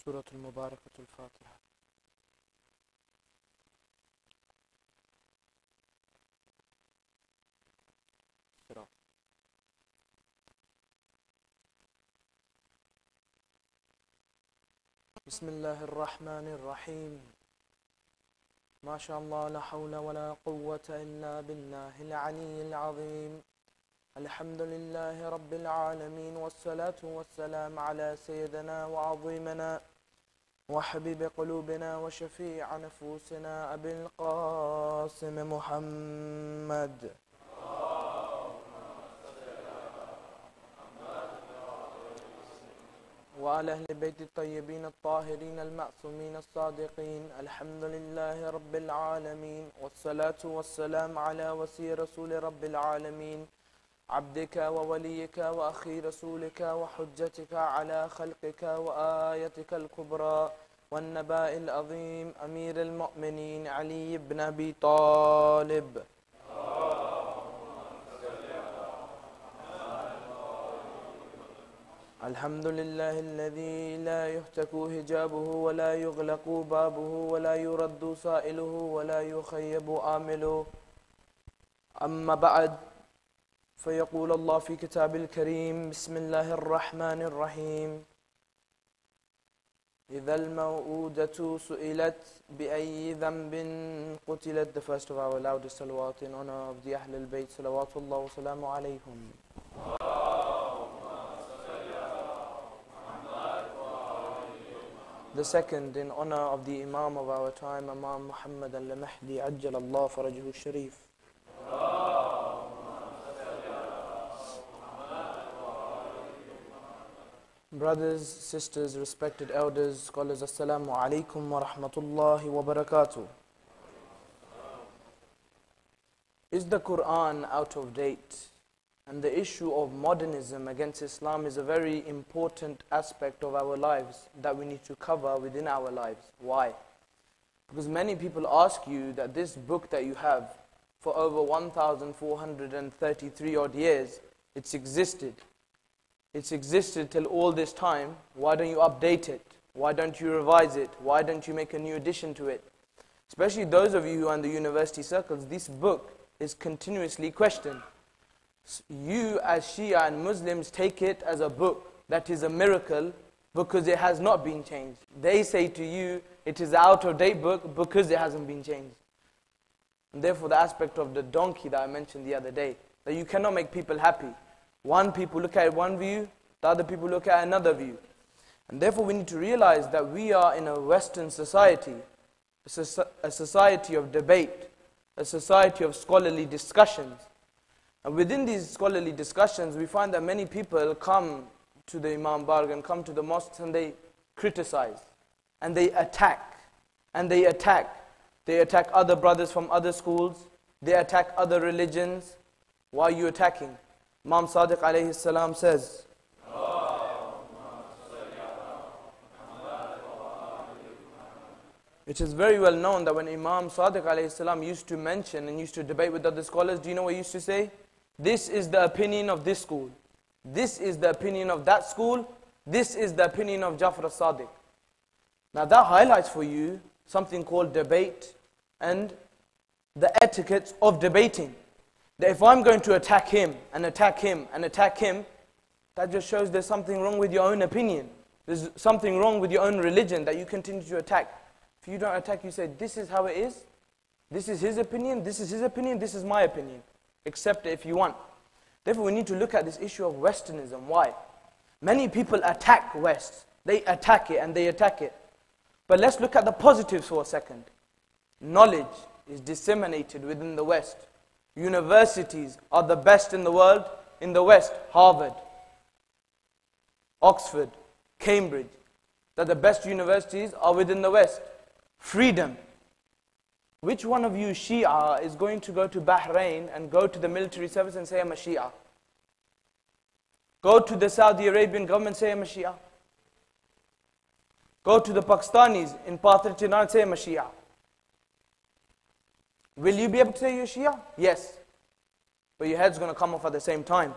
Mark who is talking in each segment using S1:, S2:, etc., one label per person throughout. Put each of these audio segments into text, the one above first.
S1: سورة المباركة الفاتحة. بسم الله الرحمن الرحيم. ما شاء الله لا حول ولا قوة إلا بالله العلي العظيم. الحمد لله رب العالمين، والصلاة والسلام على سيدنا وعظيمنا وحبيب قلوبنا وشفيع نفوسنا أبي القاسم محمد وعلى أهل بيت الطيبين الطاهرين المعصومين الصادقين. الحمد لله رب العالمين، والصلاة والسلام على وصي رسول رب العالمين، عبدك ووليك وأخي رسولك وحجتك على خلقك وآيتك الكبرى والنباء العظيم، أمير المؤمنين علي بن أبي طالب. الحمد لله الذي لا يهتك حجابه ولا يغلق بابه ولا يرد سائله ولا يخيب آمله. أما بعد، فيقول الله في كتاب الكريم: بسم الله الرحمن الرحيم. إذا الموءودة سئلت بأي ذنب قتلت. The first of our loudest salawat in honor of the Ahl al-Bayt, salawatullah wa salamu alayhum. The second in honor of the Imam of our time, Imam Muhammad al-Mahdi, ajjalallahu farajahu sharif. Brothers, sisters, respected elders, scholars, assalamu alaikum wa rahmatullahi wa barakatuh. Is the Quran out of date? And the issue of modernism against Islam is a very important aspect of our lives that we need to cover within our lives. Why? Because many people ask you that this book that you have for over 1,433 odd years, it's existed. It's existed till all this time. Why don't you update it? Why don't you revise it? Why don't you make a new addition to it? Especially those of you who are in the university circles, this book is continuously questioned. You as Shia and Muslims take it as a book that is a miracle because it has not been changed. They say to you it is an out-of-date book because it hasn't been changed. And therefore the aspect of the donkey that I mentioned the other day, that you cannot make people happy. One people look at one view, the other people look at another view. And therefore we need to realize that we are in a Western society, a society of debate, a society of scholarly discussions. And within these scholarly discussions, we find that many people come to the Imam Barg and come to the mosques and they criticize, and they attack, and they attack. They attack other brothers from other schools, they attack other religions. Why are you attacking? Imam Sadiq alayhi salam says, it is very well known that when Imam Sadiq alayhi salam used to mention and used to debate with other scholars, do you know what he used to say? This is the opinion of this school. This is the opinion of that school. This is the opinion of Jafar al-Sadiq. Now that highlights for you something called debate and the etiquettes of debating. That if I'm going to attack him and attack him and attack him, that just shows there's something wrong with your own opinion. There's something wrong with your own religion that you continue to attack. If you don't attack, you say, this is how it is. This is his opinion, this is his opinion, this is my opinion. Accept it if you want. Therefore, we need to look at this issue of Westernism. Why? Many people attack West. They attack it and they attack it. But let's look at the positives for a second. Knowledge is disseminated within the West. Universities are the best in the world. In the West, Harvard, Oxford, Cambridge. That the best universities are within the West. Freedom. Which one of you Shia is going to go to Bahrain and go to the military service and say I'm a Shia? Go to the Saudi Arabian government and say I'm a Shia. Go to the Pakistanis in Part 39 and say I'm a Shia. Will you be able to say you're Shia? Yes. But your head's going to come off at the same time.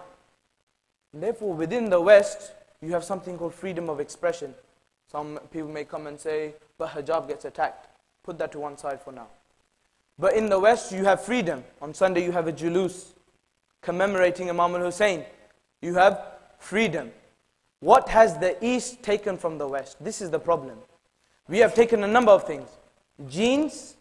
S1: And therefore, within the West, you have something called freedom of expression. Some people may come and say, but hijab gets attacked. Put that to one side for now. But in the West, you have freedom. On Sunday, you have a julus commemorating Imam al-Hussein. You have freedom. What has the East taken from the West? This is the problem. We have taken a number of things. Jeans.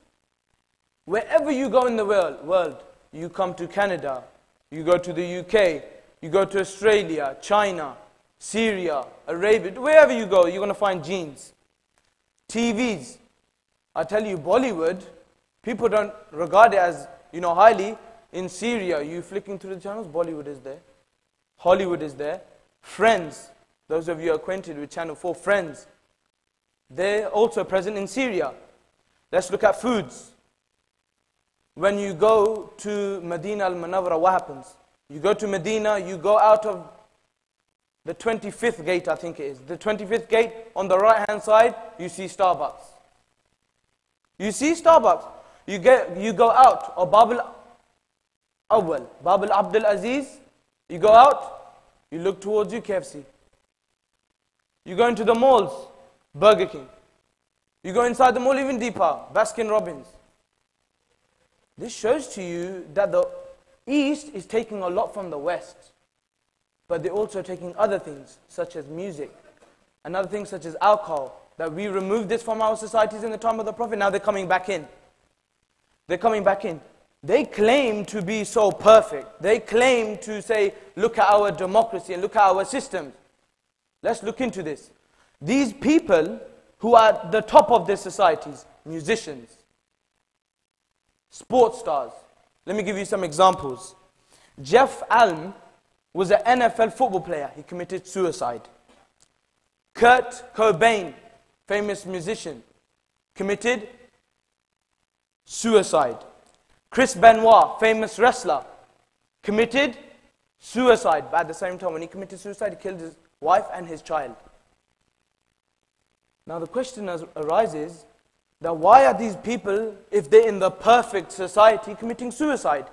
S1: Wherever you go in the world, you come to Canada, you go to the UK, you go to Australia, China, Syria, Arabia, wherever you go, you're going to find jeans. TVs. I tell you, Bollywood, people don't regard it as, highly. In Syria, you flicking through the channels, Bollywood is there. Hollywood is there. Friends, those of you acquainted with Channel 4, Friends, they're also present in Syria. Let's look at foods. When you go to Medina al-Munawwara, what happens? You go to Medina, you go out of the 25th gate, I think it is. The 25th gate, on the right-hand side, you see Starbucks. You see Starbucks. You go out, or Bab al-Awwal, Bab al-Abdul Aziz, you go out, you look towards you, KFC. You go into the malls, Burger King. You go inside the mall, even deeper, Baskin Robbins. This shows to you that the East is taking a lot from the West. But they're also taking other things, such as music, and other things such as alcohol, that we removed this from our societies in the time of the Prophet. Now they're coming back in. They're coming back in. They claim to be so perfect. They claim to say, look at our democracy and look at our systems. Let's look into this. These people who are at the top of their societies, musicians, sports stars. Let me give you some examples. Jeff Alm was an NFL football player. He committed suicide. Kurt Cobain, famous musician, committed suicide. Chris Benoit, famous wrestler, committed suicide. But at the same time, when he committed suicide, he killed his wife and his child. Now the question arises, that why are these people, if they're in the perfect society, committing suicide?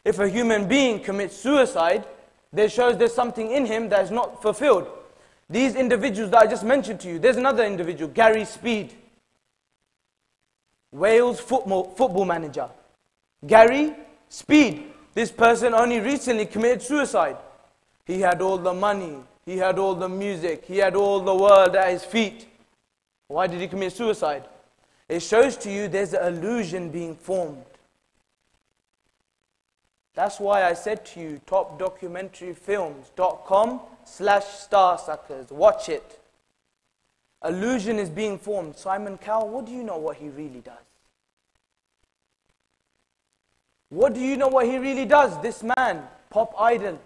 S1: If a human being commits suicide, there shows there's something in him that is not fulfilled. These individuals that I just mentioned to you, there's another individual, Gary Speed, Wales football manager. Gary Speed, this person only recently committed suicide. He had all the money, he had all the music, he had all the world at his feet. Why did he commit suicide? It shows to you there's an illusion being formed. That's why I said to you, topdocumentaryfilms.com/starsuckers. Watch it. Illusion is being formed. Simon Cowell, what do you know what he really does? What do you know what he really does? This man, pop idol.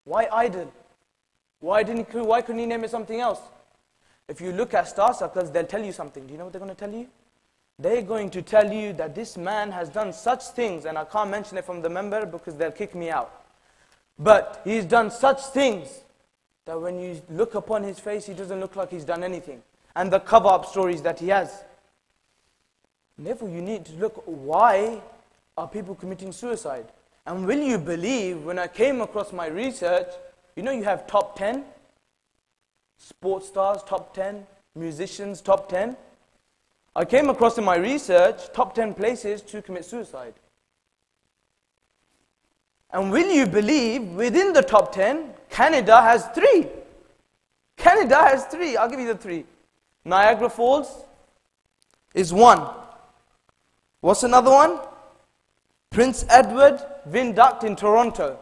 S1: Why idol? Why couldn't he name it something else? If you look at starsuckers, they'll tell you something. Do you know what they're going to tell you? They're going to tell you that this man has done such things, and I can't mention it from the member because they'll kick me out. But he's done such things that when you look upon his face, he doesn't look like he's done anything. And the cover-up stories that he has. And therefore, you need to look, why are people committing suicide? And will you believe, when I came across my research, you have top 10? Sports stars, top 10. Musicians, top 10. I came across in my research, top 10 places to commit suicide. And will you believe, within the top 10, Canada has 3. Canada has 3. I'll give you the 3. Niagara Falls is 1. What's another one? Prince Edward Viaduct in Toronto.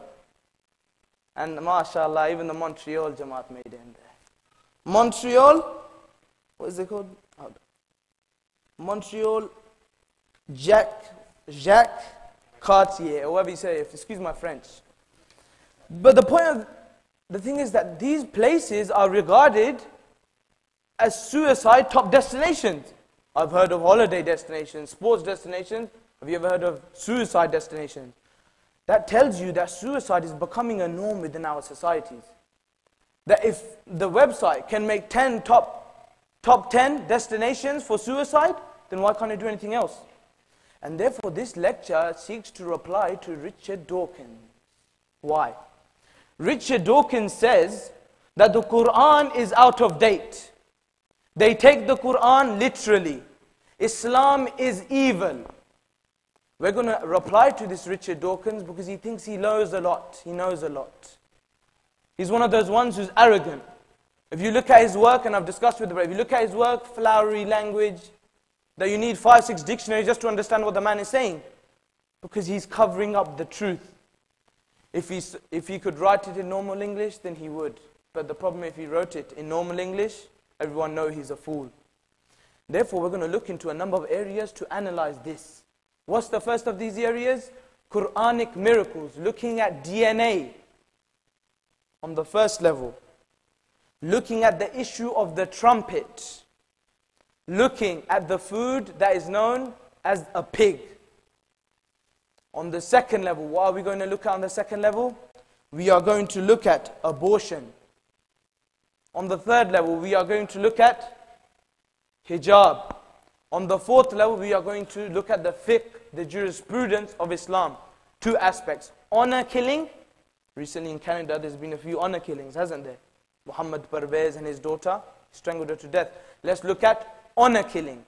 S1: And mashallah, even the Montreal Jamaat made it in there. Montreal, what is it called? Montreal Jacques Cartier, or whatever you say, excuse my French. But the thing is that these places are regarded as suicide top destinations. I've heard of holiday destinations, sports destinations. Have you ever heard of suicide destinations? That tells you that suicide is becoming a norm within our societies. That if the website can make 10 top 10 destinations for suicide, then why can't it do anything else? And therefore this lecture seeks to reply to Richard Dawkins. Why? Richard Dawkins says that the Quran is out of date. They take the Quran literally. Islam is evil. We're going to reply to this Richard Dawkins because he thinks he knows a lot. He knows a lot. He's one of those ones who's arrogant. If you look at his work, and I've discussed with the brother, if you look at his work, flowery language, that you need 5-6 dictionaries just to understand what the man is saying. Because he's covering up the truth. If he could write it in normal English, then he would. But the problem, if he wrote it in normal English, everyone knows he's a fool. Therefore, we're going to look into a number of areas to analyze this. What's the first of these areas? Quranic miracles, looking at DNA on the first level. Looking at the issue of the trumpet. Looking at the food that is known as a pig. On the second level, what are we going to look at on the second level? We are going to look at abortion. On the third level, we are going to look at hijab. On the fourth level, we are going to look at the fiqh, the jurisprudence of Islam. 2 aspects. Honor killing. Recently in Canada, there's been a few honor killings, hasn't there? Muhammad Murtadha and his daughter strangled her to death. Let's look at honor killing.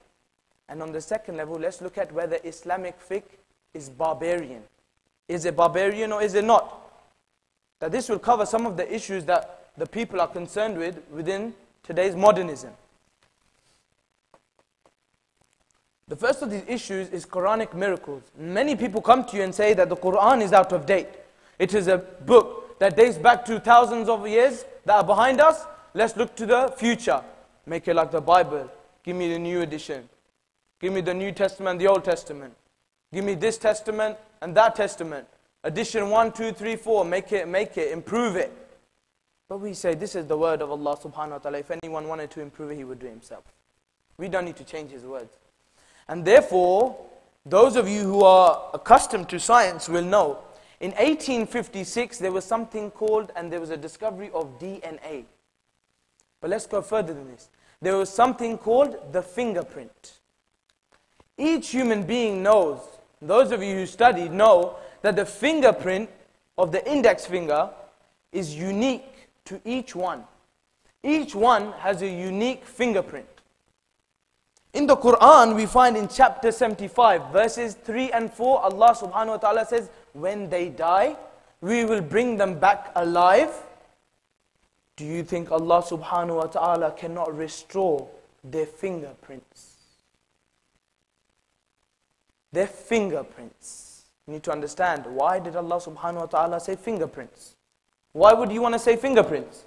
S1: And on the second level, let's look at whether Islamic fiqh is barbarian. Is it barbarian or is it not? That this will cover some of the issues that the people are concerned with within today's modernism. The first of these issues is Quranic miracles. Many people come to you and say that the Quran is out of date. It is a book that dates back to thousands of years that are behind us. Let's look to the future. Make it like the Bible. Give me the new edition. Give me the New Testament, the Old Testament. Give me this testament and that testament. Edition 1, 2, 3, 4. Make it, improve it. But we say this is the word of Allah subhanahu wa ta'ala. If anyone wanted to improve it, he would do it himself. We don't need to change his words. And therefore, those of you who are accustomed to science will know, in 1856 there was something called, and there was a discovery of DNA. But let's go further than this. There was something called the fingerprint. Each human being knows, those of you who studied know, that the fingerprint of the index finger is unique to each one. Each one has a unique fingerprint. In the Quran, we find in chapter 75, verses 3 and 4, Allah subhanahu wa ta'ala says, when they die, we will bring them back alive. Do you think Allah subhanahu wa ta'ala cannot restore their fingerprints? Their fingerprints. You need to understand, why did Allah subhanahu wa ta'ala say fingerprints? Why would you want to say fingerprints?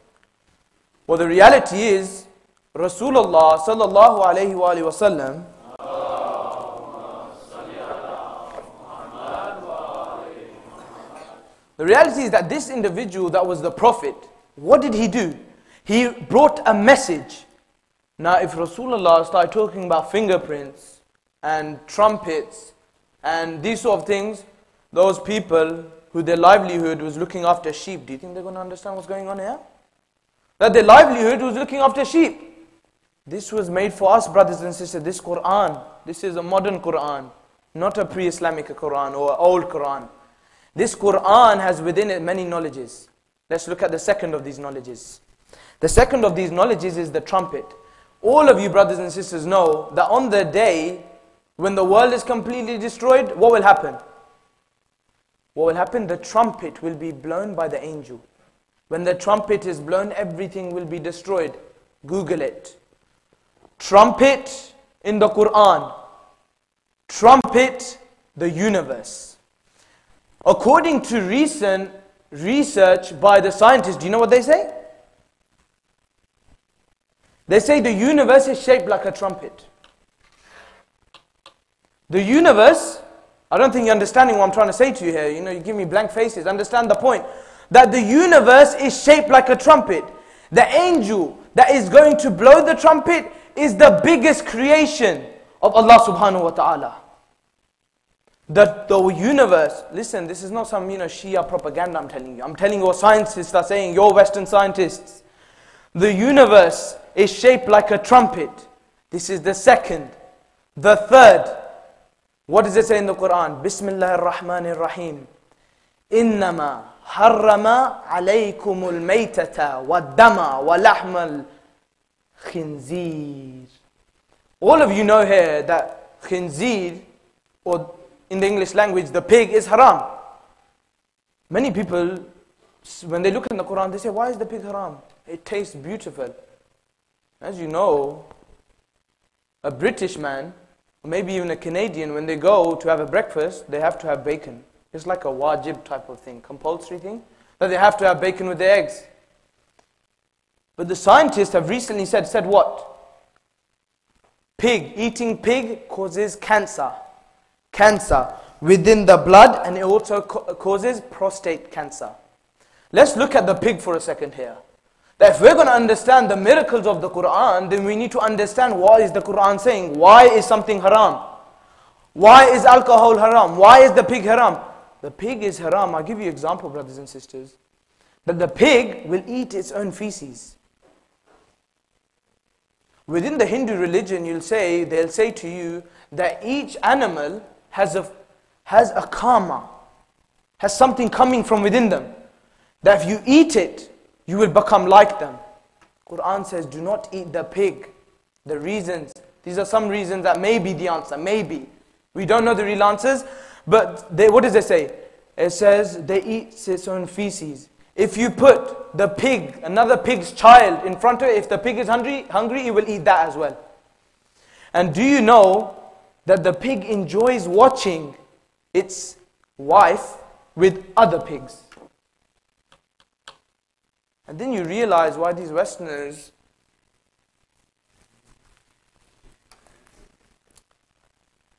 S1: Well, the reality is, Rasulullah sallallahu alayhi wa sallam, the reality is that this individual that was the Prophet, what did he do? He brought a message. Now if Rasulullah started talking about fingerprints and trumpets and these sort of things, those people who their livelihood was looking after sheep, do you think they're going to understand what's going on here? That their livelihood was looking after sheep. This was made for us, brothers and sisters. This Quran, this is a modern Quran, not a pre-Islamic Quran or an old Quran. This Quran has within it many knowledges. Let's look at the second of these knowledges. The second of these knowledges is the trumpet. All of you brothers and sisters know that on the day when the world is completely destroyed, what will happen? What will happen? The trumpet will be blown by the angel. When the trumpet is blown, everything will be destroyed. Google it. Trumpet in the Quran. Trumpet the universe. According to recent research by the scientists, do you know what they say? They say the universe is shaped like a trumpet. The universe, I don't think you're understanding what I'm trying to say to you here. You know, you give me blank faces. Understand the point. That the universe is shaped like a trumpet. The angel that is going to blow the trumpet is the biggest creation of Allah subhanahu wa ta'ala. The universe, listen, this is not some Shia propaganda I'm telling you. I'm telling you what scientists are saying, your Western scientists. The universe is shaped like a trumpet. This is the second. The third, what does it say in the Quran? Bismillahir Rahmanir Rahim. Innama harrama alaykumul maytata wa dama wa lahmal Khinzir. All of you know here that khinzir, or in the English language, the pig, is haram. Many people, when they look in the Quran, they say, why is the pig haram? It tastes beautiful. As you know, a British man, or maybe even a Canadian, when they go to have a breakfast, they have to have bacon. It's like a wajib type of thing, compulsory thing, that they have to have bacon with their eggs. But the scientists have recently said what? Eating pig causes cancer. Cancer within the blood, and it also causes prostate cancer. Let's look at the pig for a second here. That if we're going to understand the miracles of the Quran, then we need to understand what is the Quran saying. Why is something haram? Why is alcohol haram? Why is the pig haram? The pig is haram. I'll give you an example, brothers and sisters. That the pig will eat its own feces. Within the Hindu religion, they'll say to you that each animal has a karma, has something coming from within them. That if you eat it, you will become like them. Quran says, do not eat the pig. The reasons, these are some reasons that may be the answer, maybe. We don't know the real answers, but what does it say? It says, they eat its own feces. If you put the pig, another pig's child in front of it, if the pig is hungry, it will eat that as well. And do you know that the pig enjoys watching its wife with other pigs? And then you realize why these Westerners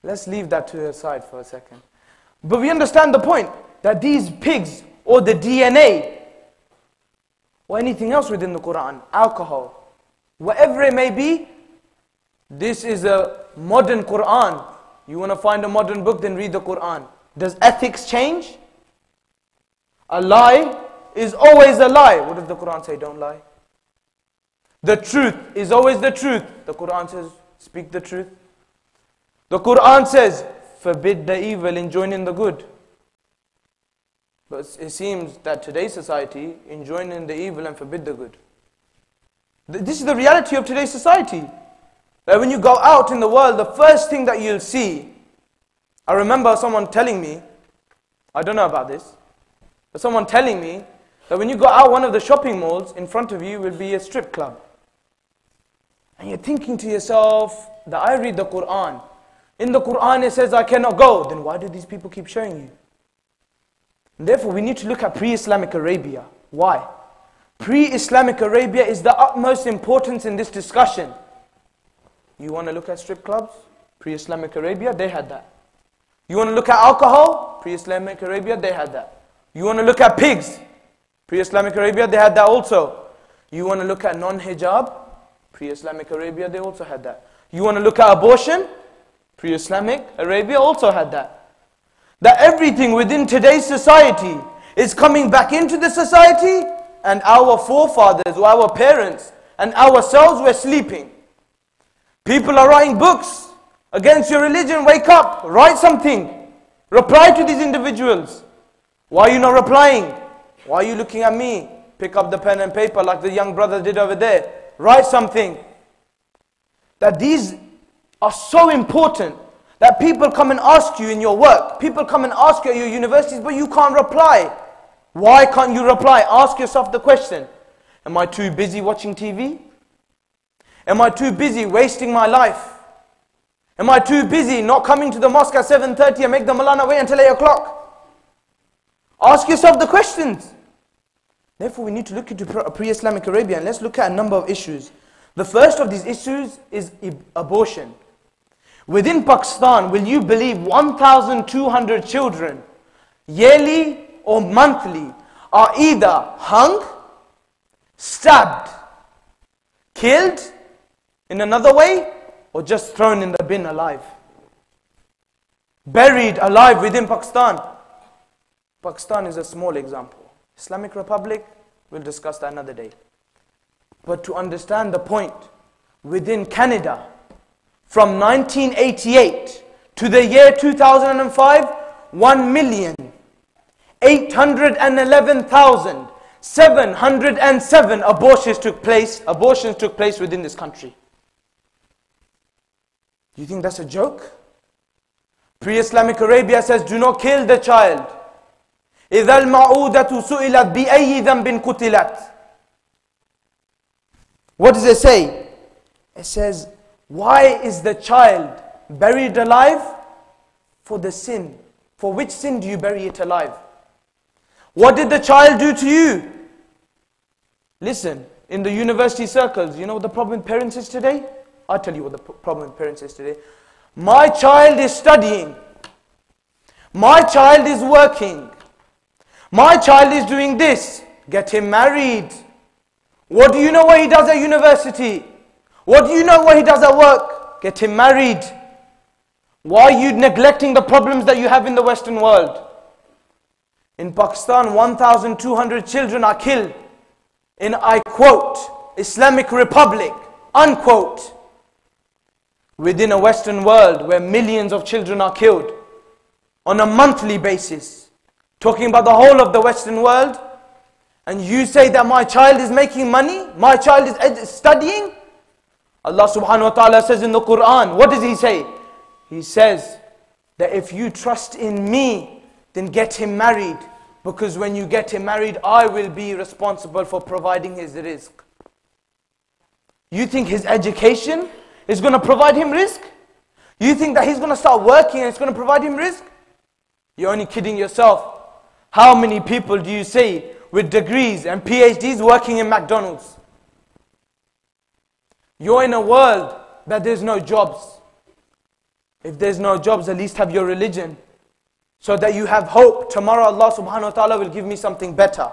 S1: let's leave that to the side for a second. But we understand the point that these pigs, or the DNA, or anything else within the Quran, alcohol, whatever it may be, this is a modern Quran. You want to find a modern book, then read the Quran. Does ethics change? A lie is always a lie. What does the Quran say? Don't lie. The truth is always the truth. The Quran says, speak the truth. The Quran says, forbid the evil and join in the good. But it seems that today's society enjoin in the evil and forbid the good. This is the reality of today's society. That when you go out in the world, the first thing that you'll see, I remember someone telling me, I don't know about this, but someone telling me that when you go out one of the shopping malls, in front of you will be a strip club. And you're thinking to yourself that I read the Quran. In the Quran it says I cannot go. Then why do these people keep showing you? And therefore we need to look at pre-Islamic Arabia. Why? Pre-Islamic Arabia is the utmost importance in this discussion. You want to look at strip clubs? Pre-Islamic Arabia, they had that. You want to look at alcohol? Pre-Islamic Arabia, they had that. You want to look at pigs? Pre-Islamic Arabia, they had that also. You want to look at non-hijab? Pre-Islamic Arabia, they also had that. You want to look at abortion? Pre-Islamic Arabia also had that. That everything within today's society is coming back into the society, and our forefathers or our parents and ourselves were sleeping. People are writing books against your religion. Wake up, write something. Reply to these individuals. Why are you not replying? Why are you looking at me? Pick up the pen and paper like the young brother did over there. Write something. That these are so important that people come and ask you in your work. People come and ask you at your universities, but you can't reply. Why can't you reply? Ask yourself the question. Am I too busy watching TV? Am I too busy wasting my life? Am I too busy not coming to the mosque at 7:30 and make the Malana wait until 8 o'clock? Ask yourself the questions. Therefore, we need to look into pre-Islamic Arabia, and let's look at a number of issues. The first of these issues is abortion. Within Pakistan, will you believe 1,200 children, yearly or monthly, are either hung, stabbed, killed in another way, or just thrown in the bin alive? Buried alive within Pakistan. Pakistan is a small example. Islamic Republic, we'll discuss that another day. But to understand the point, within Canada, from 1988 to the year 2005, 1,811,000 707 abortions took place within this country. Do you think that's a joke? Pre-Islamic Arabia says, do not kill the child. إِذَا الْمَعُودَةُ سُئِلَتْ بِأَيِّ ذَنْبٍ قُتِلَتْ. What does it say? It says, why is the child buried alive? For the sin. For which sin do you bury it alive? What did the child do to you? Listen, in the university circles, you know what the problem with parents is today? I'll tell you what the problem with parents is today. My child is studying. My child is working. My child is doing this. Get him married. What do you know what he does at university? What do you know what he does at work? Get him married. Why are you neglecting the problems that you have in the Western world? In Pakistan, 1,200 children are killed in, I quote, Islamic Republic, unquote. Within a Western world where millions of children are killed on a monthly basis. Talking about the whole of the Western world. And you say that my child is making money? My child is studying? Allah subhanahu wa ta'ala says in the Quran, what does He say? He says that if you trust in me, then get him married. Because when you get him married, I will be responsible for providing his rizq. You think his education is going to provide him rizq? You think that he's going to start working and it's going to provide him rizq? You're only kidding yourself. How many people do you see with degrees and PhDs working in McDonald's? You're in a world that there's no jobs. If there's no jobs, at least have your religion. So that you have hope. Tomorrow Allah subhanahu wa ta'ala will give me something better.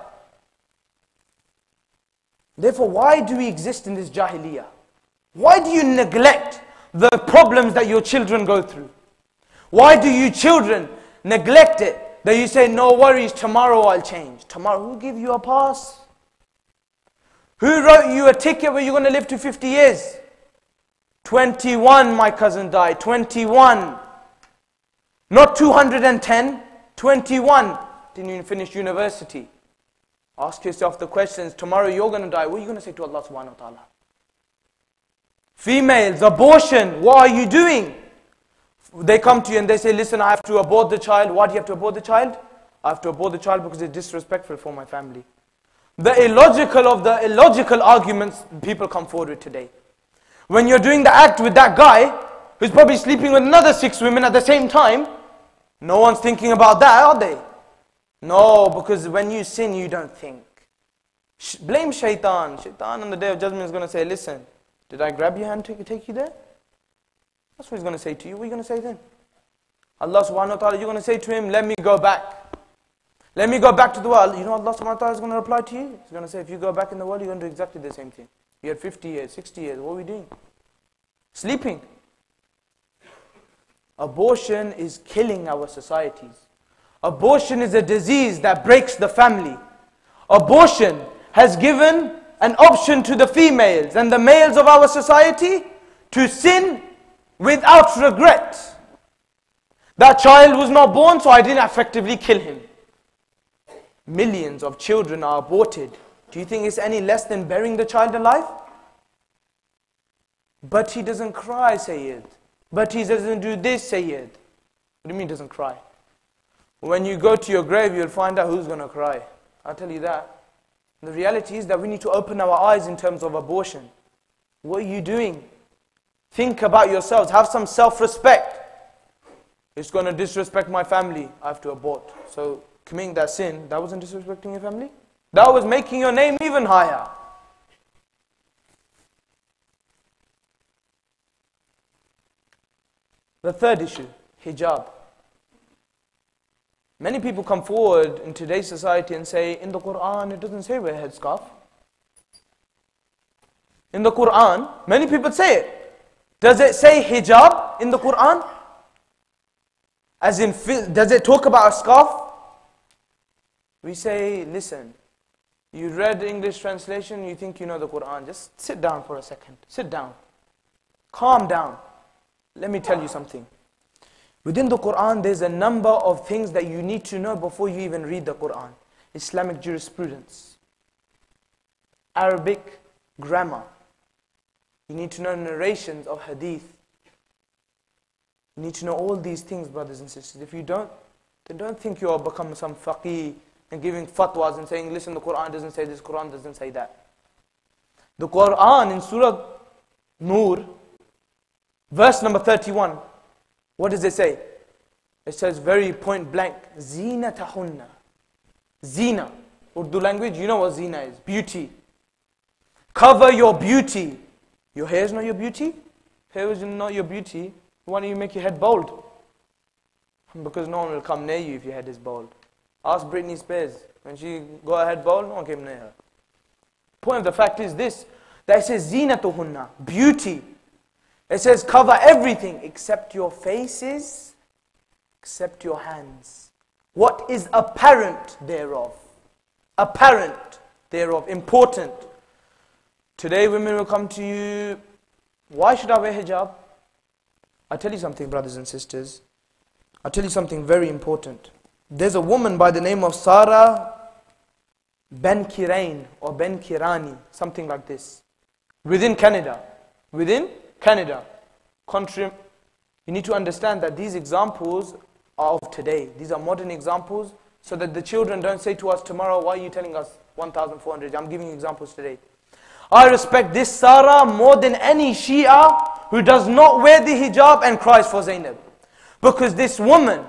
S1: Therefore, why do we exist in this jahiliyyah? Why do you neglect the problems that your children go through? Why do you children neglect it? That you say, no worries, tomorrow I'll change. Tomorrow, who gave you a pass? Who wrote you a ticket where you're going to live to 50 years? 21, my cousin died. 21. Not 210. 21. Didn't even finish university. Ask yourself the questions. Tomorrow you're going to die. What are you going to say to Allah subhanahu wa ta'ala? Females, abortion. What are you doing? They come to you and they say, listen, I have to abort the child. Why do you have to abort the child? I have to abort the child because it's disrespectful for my family. The illogical of the illogical arguments people come forward with today. When you're doing the act with that guy, who's probably sleeping with another 6 women at the same time, no one's thinking about that, are they? No, because when you sin, you don't think. Blame shaitan. Shaitan on the day of judgment is going to say, listen, did I grab your hand to take you there? That's what he's going to say to you. What are you going to say then? Allah subhanahu wa ta'ala, you're going to say to him, let me go back. Let me go back to the world. You know Allah subhanahu wa ta'ala is going to reply to you? He's going to say, if you go back in the world, you're going to do exactly the same thing. You had 50 years, 60 years, what are we doing? Sleeping. Abortion is killing our societies. Abortion is a disease that breaks the family. Abortion has given an option to the females and the males of our society to sin without regret. That child was not born, so I didn't effectively kill him. Millions of children are aborted. Do you think it's any less than burying the child alive? But he doesn't cry, Sayyid. But he doesn't do this, Sayyid. What do you mean doesn't cry? When you go to your grave, you'll find out who's going to cry. I'll tell you that. The reality is that we need to open our eyes in terms of abortion. What are you doing? Think about yourselves. Have some self-respect. It's going to disrespect my family. I have to abort. So committing that sin, that wasn't disrespecting your family? That was making your name even higher. The third issue, hijab. Many people come forward in today's society and say, in the Quran, it doesn't say wear a headscarf. In the Quran, many people say it. Does it say hijab in the Quran? As in, does it talk about a scarf? We say, listen, you read the English translation, you think you know the Quran. Just sit down for a second. Sit down. Calm down. Let me tell you something. Within the Quran, there's a number of things that you need to know before you even read the Quran. Islamic jurisprudence. Arabic grammar. You need to know narrations of hadith. You need to know all these things, brothers and sisters. If you don't, then don't think you'll become some faqih and giving fatwas and saying, listen, the Quran doesn't say this, Quran doesn't say that. The Quran in Surah Nur, verse number 31, what does it say? It says very point blank, Zinatahunna. Zina. Urdu language, you know what zina is. Beauty. Cover your beauty. Your hair is not your beauty? Hair is not your beauty. Why don't you make your head bald? Because no one will come near you if your head is bald. Ask Britney Spears. When she got her head bald, no one came near her. Point of the fact is this, that it says zinatuhunna, beauty. It says cover everything except your faces, except your hands. What is apparent thereof? Apparent thereof, important. Today women will come to you, why should I wear hijab? I'll tell you something, brothers and sisters. I'll tell you something very important. There's a woman by the name of Sarah Ben Kirain or Ben Kirani, something like this. Within Canada. Within Canada. You need to understand that these examples are of today. These are modern examples, so that the children don't say to us tomorrow, why are you telling us 1,400? I'm giving you examples today. I respect this Sarah more than any Shia who does not wear the hijab and cries for Zainab. Because this woman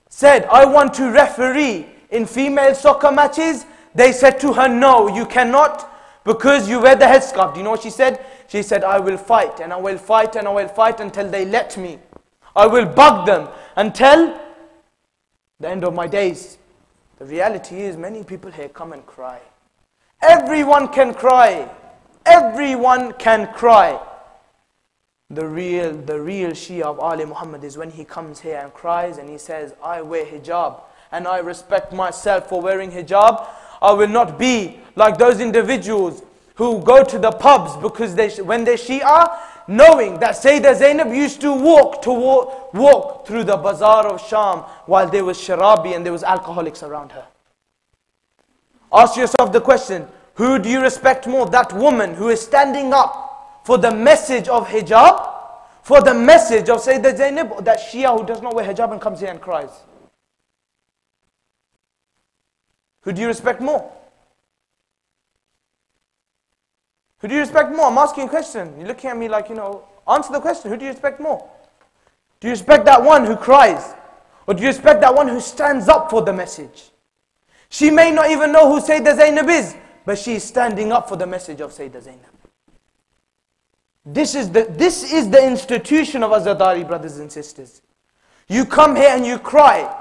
S1: said, I want to referee in female soccer matches. They said to her, no, you cannot because you wear the headscarf. Do you know what she said? She said, I will fight and I will fight and I will fight until they let me. I will bug them until the end of my days. The reality is many people here come and cry. Everyone can cry. Everyone can cry. The real Shia of Ali Muhammad is when he comes here and cries and he says, I wear hijab and I respect myself for wearing hijab. I will not be like those individuals who go to the pubs because when they're Shia, knowing that Sayyidah Zainab used to walk through the bazaar of Sham while there was sharabi and there was alcoholics around her. Ask yourself the question, who do you respect more? That woman who is standing up for the message of hijab, for the message of Sayyidah Zainab, or that Shia who does not wear hijab and comes here and cries? Who do you respect more? Who do you respect more? I'm asking a question. You're looking at me like, answer the question. Who do you respect more? Do you respect that one who cries? Or do you respect that one who stands up for the message? She may not even know who Sayyidah Zainab is, but she is standing up for the message of Sayyidah Zainab. This is the institution of Azadari, brothers and sisters. You come here and you cry.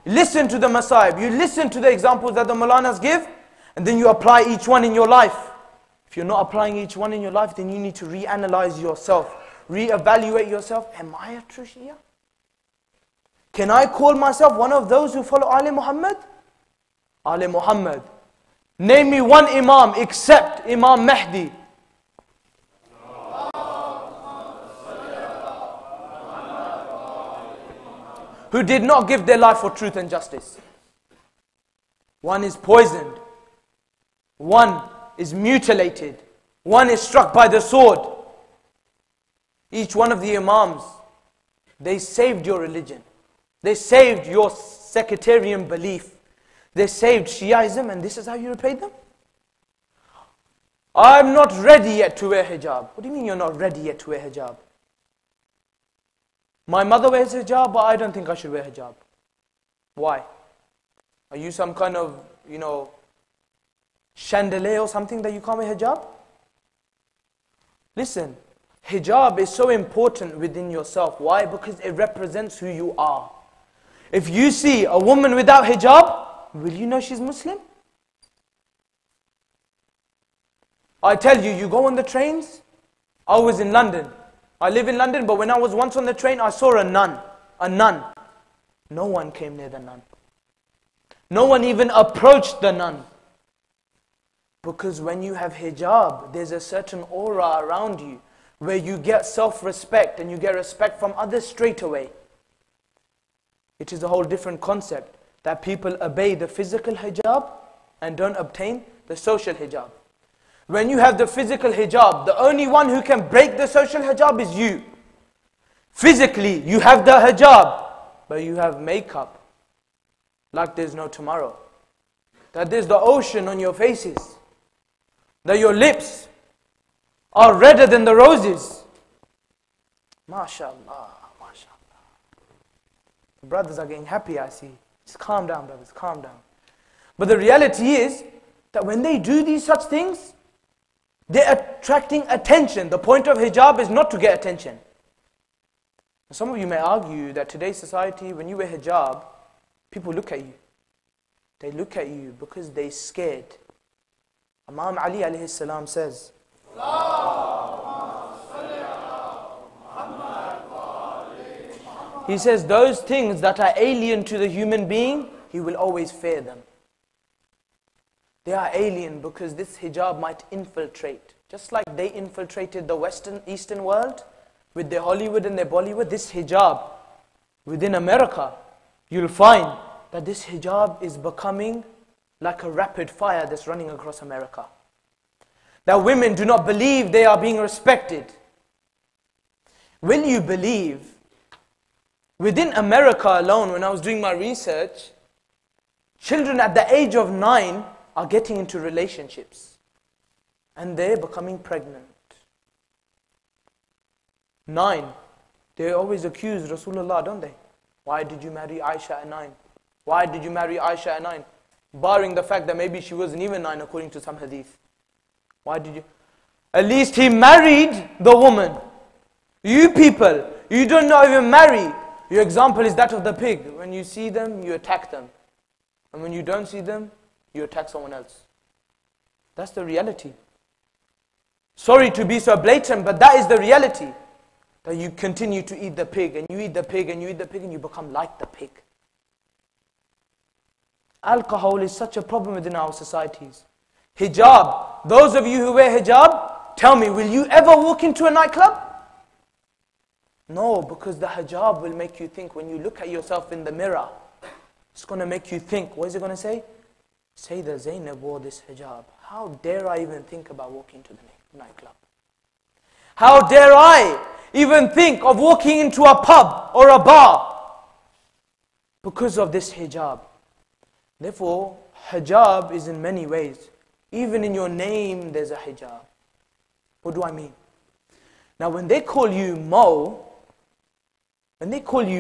S1: Listen to the Masa'ib. You listen to the examples that the Mawlanas give, and then you apply each one in your life. If you're not applying each one in your life, then you need to reanalyze yourself. Reevaluate yourself. Am I a true Shia? Can I call myself one of those who follow Ali Muhammad? Ali Muhammad. Name me one Imam except Imam Mahdi. Who did not give their life for truth and justice. One is poisoned. One is mutilated. One is struck by the sword. Each one of the Imams, they saved your religion. They saved your sectarian belief. They saved Shiaism, and this is how you repaid them? I'm not ready yet to wear hijab. What do you mean you're not ready yet to wear hijab? My mother wears hijab, but I don't think I should wear hijab. Why? Are you some kind of, chandelier or something that you can't wear hijab? Listen, hijab is so important within yourself. Why? Because it represents who you are. If you see a woman without hijab, will you know she's Muslim? I tell you, you go on the trains. I was in London. I live in London, but when I was once on the train, I saw a nun. A nun. No one came near the nun. No one even approached the nun. Because when you have hijab, there's a certain aura around you where you get self-respect and you get respect from others straight away. It is a whole different concept that people obey the physical hijab and don't obtain the social hijab. When you have the physical hijab, the only one who can break the social hijab is you. Physically, you have the hijab, but you have makeup like there's no tomorrow. That there's the ocean on your faces. That your lips are redder than the roses. MashaAllah, MashaAllah. The brothers are getting happy, I see. Just calm down, brothers, calm down. But the reality is that when they do these such things, they're attracting attention. The point of hijab is not to get attention. Some of you may argue that today's society, when you wear hijab, people look at you. They look at you because they're scared. Imam Ali alayhi salam says, he says, those things that are alien to the human being, he will always fear them. They are alien because this hijab might infiltrate. Just like they infiltrated the Eastern world with their Hollywood and their Bollywood, this hijab within America, you'll find that this hijab is becoming like a rapid fire that's running across America. That women do not believe they are being respected. When you believe, within America alone, when I was doing my research, children at the age of 9 are getting into relationships and they're becoming pregnant. 9. They always accuse Rasulullah, don't they? Why did you marry Aisha at 9? Why did you marry Aisha at 9? Barring the fact that maybe she wasn't even 9 according to some hadith. Why did you? At least he married the woman. You people, you don't know even marry. Your example is that of the pig. When you see them, you attack them. And when you don't see them, you attack someone else. That's the reality. Sorry to be so blatant, but that is the reality. That you continue to eat the pig, and you eat the pig, and you eat the pig, and you become like the pig. Alcohol is such a problem within our societies. Hijab. Those of you who wear hijab, tell me, will you ever walk into a nightclub? No, because the hijab will make you think when you look at yourself in the mirror. It's going to make you think. What is it going to say? Sayyidah Zainab wore this hijab. How dare I even think about walking to the nightclub? How dare I even think of walking into a pub or a bar because of this hijab? Therefore, hijab is in many ways. Even in your name, there's a hijab. What do I mean? Now, when they call you Mo, they're not calling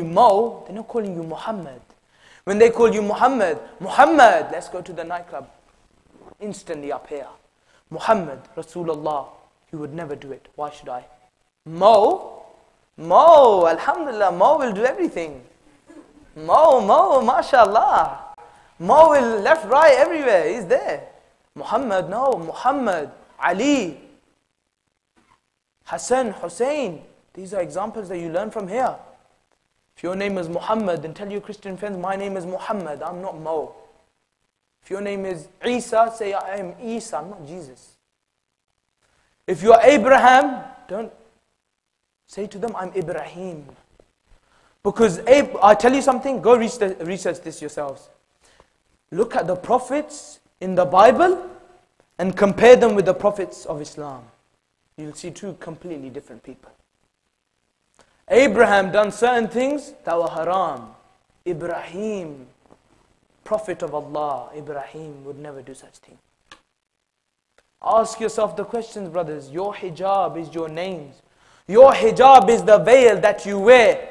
S1: you Muhammad. When they call you Muhammad, let's go to the nightclub. Instantly up here. Muhammad, Rasulullah, you would never do it. Why should I? Mo, alhamdulillah, Mo will do everything. Mo, mashallah. Mo will left, right, everywhere, he's there. Muhammad, no, Muhammad, Ali, Hassan, Hussein. These are examples that you learn from here. If your name is Muhammad, then tell your Christian friends, my name is Muhammad, I'm not Mo. If your name is Isa, say I am Isa, I'm not Jesus. If you are Abraham, don't say to them, I'm Ibrahim. Because I tell you something, go research this yourselves. Look at the prophets in the Bible and compare them with the prophets of Islam. You'll see two completely different people. Abraham done certain things that were haram. Ibrahim, prophet of Allah, Ibrahim would never do such thing. Ask yourself the questions, brothers. Your hijab is your names. Your hijab is the veil that you wear.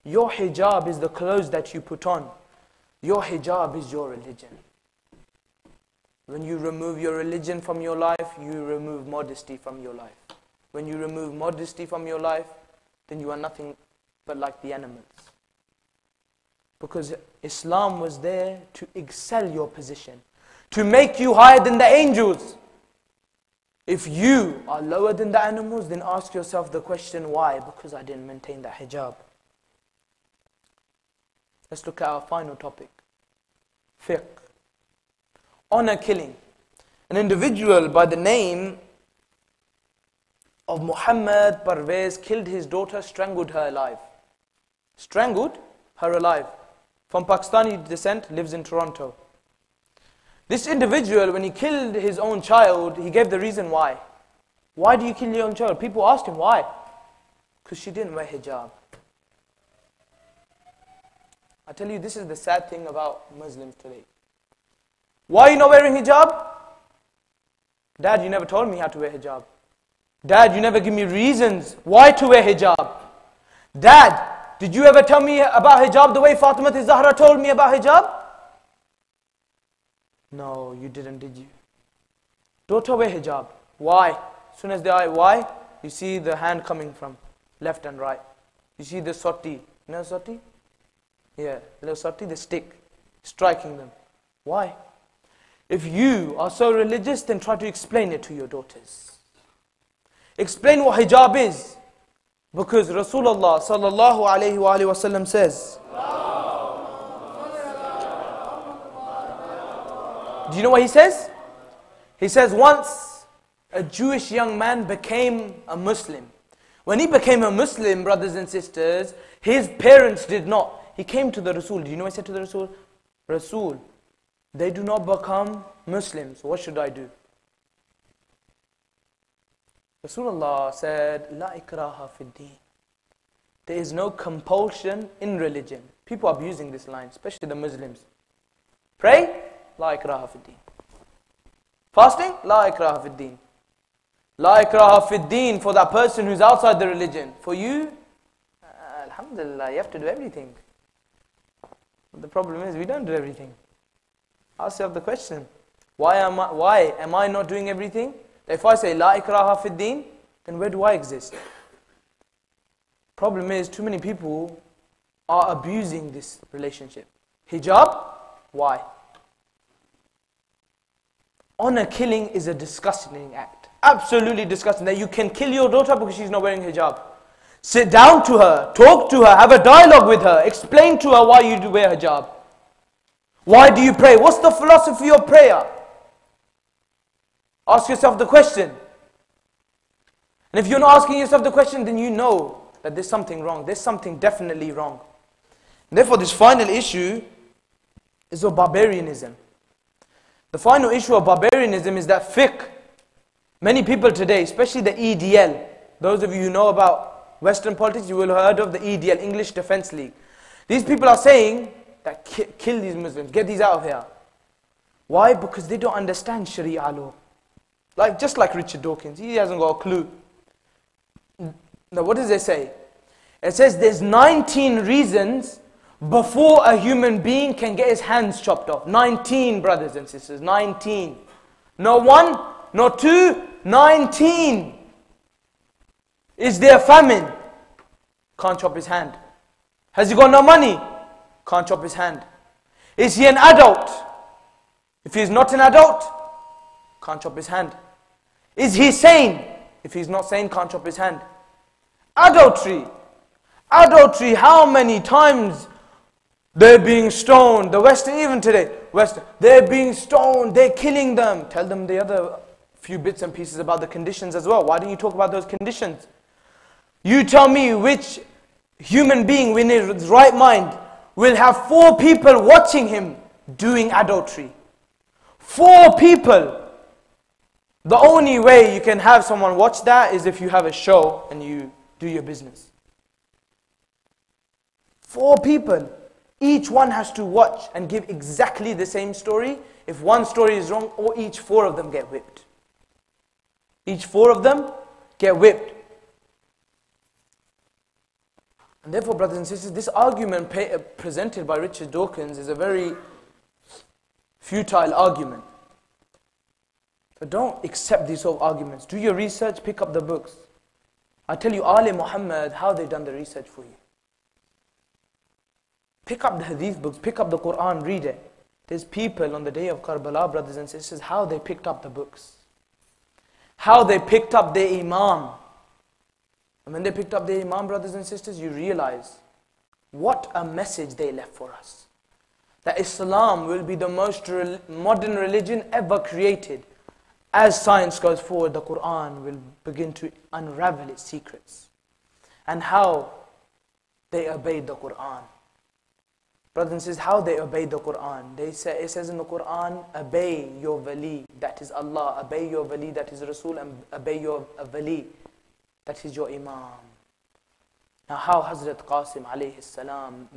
S1: Your hijab is the clothes that you put on. Your hijab is your religion. When you remove your religion from your life, you remove modesty from your life. When you remove modesty from your life, then you are nothing but like the animals. Because Islam was there to excel your position, to make you higher than the angels. If you are lower than the animals, then ask yourself the question, why? Because I didn't maintain that hijab. Let's look at our final topic. Fiqh. Honor killing. An individual by the name of Muhammad Parvez killed his daughter, strangled her alive. Strangled her alive. From Pakistani descent, lives in Toronto. This individual, when he killed his own child, he gave the reason why. Why do you kill your own child? People asked him why. Because she didn't wear hijab. I tell you, this is the sad thing about Muslims today. Why are you not wearing hijab? Dad, you never told me how to wear hijab. Dad, you never give me reasons why to wear hijab. Dad, did you ever tell me about hijab the way Fatima Zahra told me about hijab? No, you didn't, did you? Daughter, wear hijab. Why? As soon as they are, why? You see the hand coming from left and right. You see the soti. You know soti? Yeah, the little soti, the stick, striking them. Why? If you are so religious, then try to explain it to your daughters. Explain what hijab is. Because Rasulullah sallallahu alayhi wa sallam says, do you know what he says? He says once a Jewish young man became a Muslim. When he became a Muslim, brothers and sisters, his parents did not. He came to the Rasul. Do you know what he said to the Rasul? Rasul, they do not become Muslims. What should I do? Rasulullah said, La ikraha fid deen. There is no compulsion in religion. People are abusing this line, especially the Muslims. Pray, La ikraha fid deen. Fasting, La ikraha fid deen. La ikraha fid deen for that person who's outside the religion. For you, alhamdulillah, you have to do everything. But the problem is we don't do everything. Ask yourself the question, why am I not doing everything? If I say La ikraha fid deen, then where do I exist? Problem is, too many people are abusing this relationship. Hijab, why? Honor killing is a disgusting act. Absolutely disgusting. That you can kill your daughter because she's not wearing hijab. Sit down to her, talk to her, have a dialogue with her, explain to her why you do wear hijab. Why do you pray? What's the philosophy of prayer? Ask yourself the question. And if you're not asking yourself the question, then you know that there's something wrong. There's something definitely wrong. And therefore, this final issue is of barbarianism. The final issue of barbarianism is that fiqh. Many people today, especially the EDL, those of you who know about Western politics, you will have heard of the EDL, English Defense League. These people are saying that kill these Muslims, get these out of here. Why? Because they don't understand Sharia law. Just like Richard Dawkins, he hasn't got a clue. Now what does it say? It says there's 19 reasons before a human being can get his hands chopped off. 19, brothers and sisters, 19. No one, no two, 19. Is there famine? Can't chop his hand. Has he got no money? Can't chop his hand. Is he an adult? If he's not an adult, can't chop his hand. Is he sane? If he's not sane, can't chop his hand. Adultery. Adultery, how many times they're being stoned? The Western, even today, Western, they're being stoned, they're killing them. Tell them the other few bits and pieces about the conditions as well. Why don't you talk about those conditions? You tell me which human being in his right mind will have 4 people watching him doing adultery. 4 people. The only way you can have someone watch that is if you have a show and you do your business. 4 people. Each one has to watch and give exactly the same story. If one story is wrong, or each 4 of them get whipped. Each 4 of them get whipped. And therefore, brothers and sisters, this argument presented by Richard Dawkins is a very futile argument. So don't accept these sort of arguments. Do your research, pick up the books. I tell you, Ali Muhammad, how they done the research for you. Pick up the hadith books, pick up the Quran, read it. There's people on the day of Karbala, brothers and sisters, how they picked up the books. How they picked up their Imam. And when they picked up their Imam, brothers and sisters, you realize what a message they left for us. That Islam will be the most modern religion ever created. As science goes forward, the Quran will begin to unravel its secrets. And how they obeyed the Quran. Brothers and sisters, how they obeyed the Quran. It says in the Quran, obey your wali, that is Allah. Obey your wali, that is Rasul. And obey your wali, that is your Imam. Now how Hazrat Qasim alayhi salam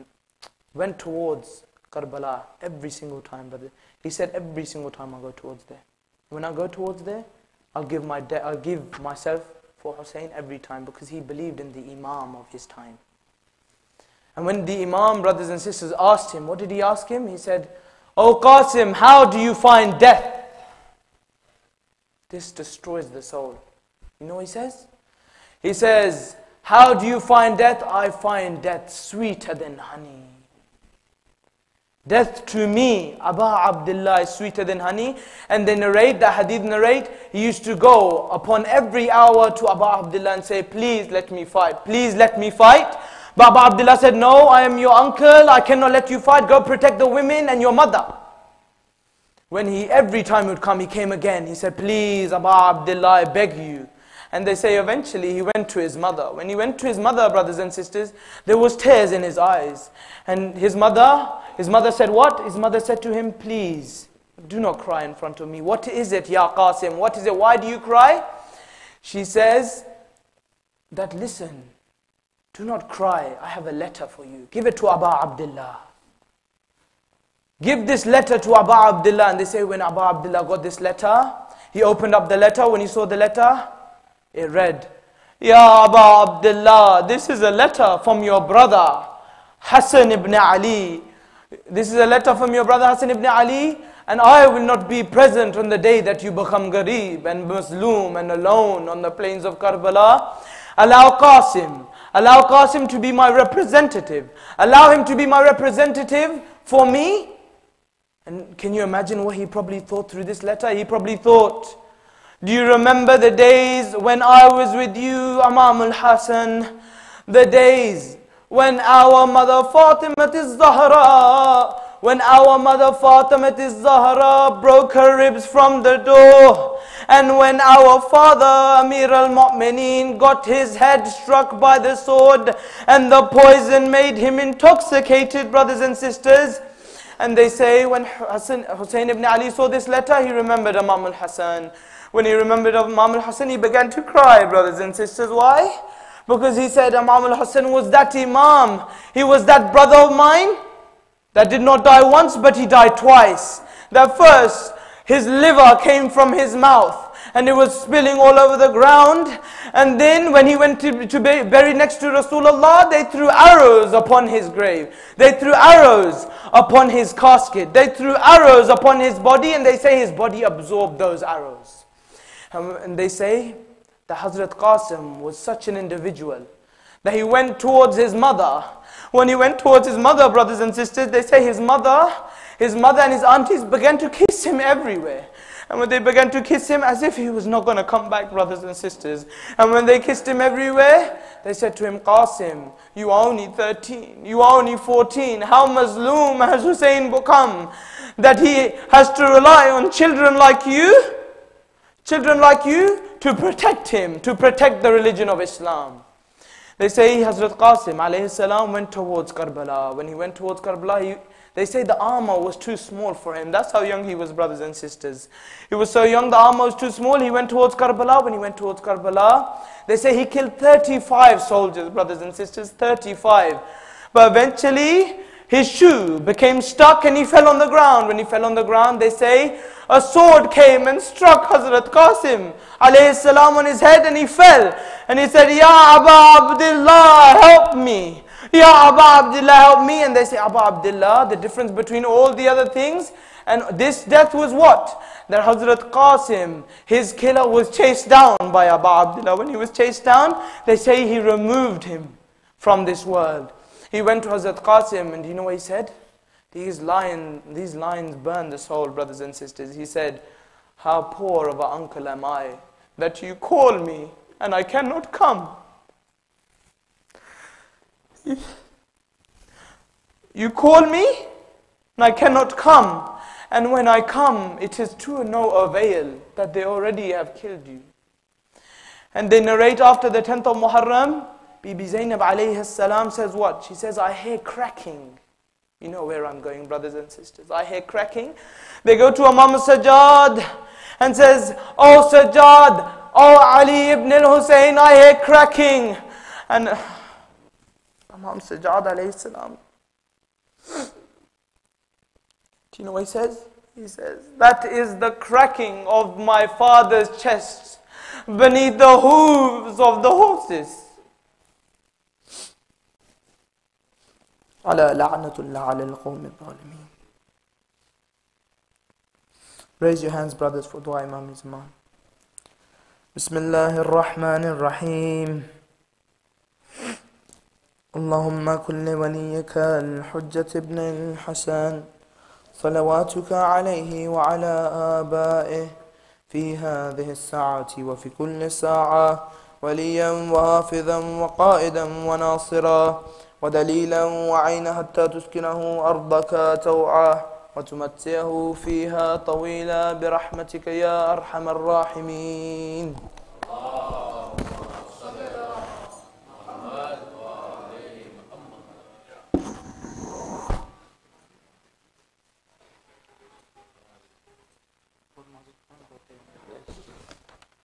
S1: went towards Karbala every single time, brother. He said, every single time I go towards there. When I go towards there, I'll give myself for Hussein every time, because he believed in the Imam of his time. And when the Imam, brothers and sisters, asked him, what did he ask him? He said, "O Qasim, how do you find death?" This destroys the soul. You know what he says? He says, "How do you find death? I find death sweeter than honey." Death to me, Aba Abdullah, is sweeter than honey. And they narrate, the hadith narrate, he used to go upon every hour to Aba Abdullah and say, "Please let me fight, please let me fight." But Aba Abdullah said, "No, I am your uncle, I cannot let you fight, go protect the women and your mother." When every time he would come, he came again. He said, "Please, Aba Abdullah, I beg you." And they say eventually he went to his mother. When he went to his mother, brothers and sisters, there was tears in his eyes. And his mother said what? His mother said to him, "Please, do not cry in front of me. What is it, Ya Qasim? What is it? Why do you cry?" She says that, "Listen, do not cry. I have a letter for you. Give it to Aba Abdullah. Give this letter to Aba Abdullah." And they say when Aba Abdullah got this letter, he opened up the letter. When he saw the letter, it read, "Ya Aba Abdullah, this is a letter from your brother Hassan ibn Ali. This is a letter from your brother Hassan ibn Ali, and I will not be present on the day that you become Gharib and Muslim and alone on the plains of Karbala. Allow Qasim to be my representative. Allow him to be my representative for me." And can you imagine what he probably thought through this letter? He probably thought, "Do you remember the days when I was with you, Imam al-Hassan? The days when our mother Fatima Zahra, broke her ribs from the door, and when our father Amir al-Mu'mineen got his head struck by the sword, and the poison made him intoxicated," brothers and sisters. And they say when Hussein ibn Ali saw this letter, he remembered Imam al-Hassan. When he remembered Imam al-Hassan, he began to cry, brothers and sisters. Why? Because he said Imam al-Hassan was that Imam. He was that brother of mine that did not die once, but he died twice. That first, his liver came from his mouth, and it was spilling all over the ground. And then when he went to be buried next to Rasulullah, they threw arrows upon his grave. They threw arrows upon his casket. They threw arrows upon his body, and they say his body absorbed those arrows. And they say that Hazrat Qasim was such an individual that he went towards his mother. When he went towards his mother, brothers and sisters, they say his mother and his aunties began to kiss him everywhere. And when they began to kiss him, as if he was not going to come back, brothers and sisters. And when they kissed him everywhere, they said to him, "Qasim, you are only 13, you are only 14. How Mazloom has Hussein become that he has to rely on children like you to protect him, to protect the religion of Islam." They say Hazrat Qasim alayhi salam went towards Karbala. When he went towards Karbala, they say the armor was too small for him. That's how young he was, brothers and sisters. He was so young, the armor was too small. He went towards Karbala. When he went towards Karbala, they say he killed 35 soldiers, brothers and sisters, 35. But eventually, his shoe became stuck and he fell on the ground. When he fell on the ground, they say a sword came and struck Hazrat Qasim alayhi salam on his head, and he fell. And he said, "Ya Aba Abdullah, help me. Ya Aba Abdullah, help me." And they say, Aba Abdullah, the difference between all the other things and this death was what? That Hazrat Qasim, his killer, was chased down by Aba Abdullah. When he was chased down, they say he removed him from this world. He went to Hazrat Qasim, and you know what he said? These lines burn the soul, brothers and sisters. He said, "How poor of an uncle am I, that you call me and I cannot come. You call me and I cannot come. And when I come, it is to no avail, that they already have killed you." And they narrate after the 10th of Muharram, Bibi Zainab alayhi salam says what? She says, "I hear cracking You know where I'm going, brothers and sisters. I hear cracking. They go to Imam Sajjad and says, "Oh Sajjad, oh Ali ibn al-Hussein, I hear cracking." And Imam Sajjad alayhi salam, do you know what he says? He says, "That is the cracking of my father's chest beneath the hooves of the horses." Ala la'natullah ala al-qawm al-zalimeen. Raise your hands, brothers, for dua, Imam Zaman. Bismillahir Rahmanir Rahim. Allahumma kulli waliyaka al-Hujjat ibn al-Hasan صلواتك عليه وعلى آبائه في هذه الساعة وفي كل ساعة وليا وحافظا وقائدا وناصرا ودليلا وعينا حتى تسكنه أرضك توعا وتمتعه فيها طويلا برحمتك يا أرحم الراحمين.